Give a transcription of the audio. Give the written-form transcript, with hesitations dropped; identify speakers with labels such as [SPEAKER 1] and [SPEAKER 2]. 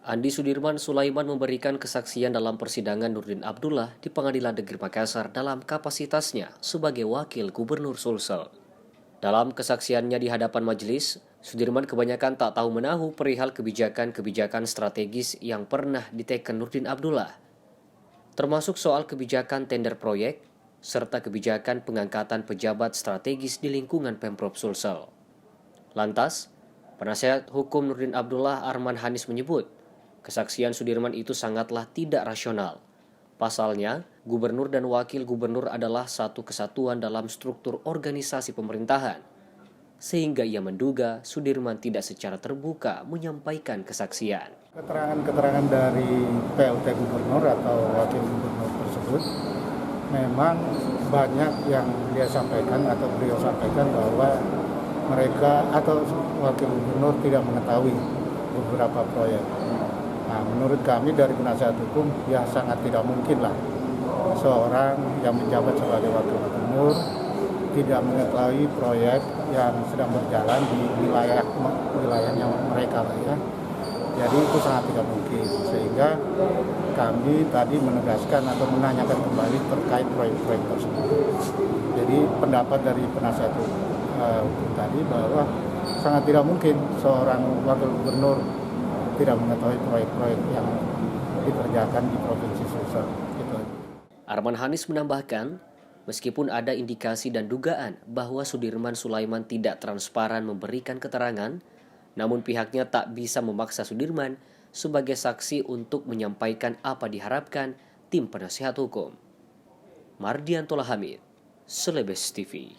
[SPEAKER 1] Andi Sudirman Sulaiman memberikan kesaksian dalam persidangan Nurdin Abdullah di Pengadilan Negeri Makassar dalam kapasitasnya sebagai Wakil Gubernur Sulsel. Dalam kesaksiannya di hadapan majelis, Sudirman kebanyakan tak tahu menahu perihal kebijakan-kebijakan strategis yang pernah diteken Nurdin Abdullah, termasuk soal kebijakan tender proyek, serta kebijakan pengangkatan pejabat strategis di lingkungan Pemprov Sulsel. Lantas, penasihat hukum Nurdin Abdullah Arman Hanis menyebut, kesaksian Sudirman itu sangatlah tidak rasional. Pasalnya, gubernur dan wakil gubernur adalah satu kesatuan dalam struktur organisasi pemerintahan, sehingga ia menduga Sudirman tidak secara terbuka menyampaikan kesaksian.
[SPEAKER 2] Keterangan-keterangan dari PLT gubernur atau wakil gubernur tersebut memang banyak yang dia sampaikan atau beliau sampaikan bahwa mereka atau wakil gubernur tidak mengetahui beberapa proyek. Nah, menurut kami dari penasihat hukum ya sangat tidak mungkin lah seorang yang menjabat sebagai wakil gubernur tidak mengetahui proyek yang sedang berjalan di wilayahnya mereka lah ya. Jadi itu sangat tidak mungkin, sehingga kami tadi menegaskan atau menanyakan kembali terkait proyek-proyek tersebut. Jadi pendapat dari penasihat hukum tadi bahwa sangat tidak mungkin seorang wakil gubernur tidak mengetahui proyek-proyek yang dikerjakan di Provinsi Sulsel. Gitu.
[SPEAKER 1] Arman Hanis menambahkan, meskipun ada indikasi dan dugaan bahwa Sudirman Sulaiman tidak transparan memberikan keterangan, namun pihaknya tak bisa memaksa Sudirman sebagai saksi untuk menyampaikan apa diharapkan tim penasihat hukum. Mardian Tola Hamid, Celebes TV.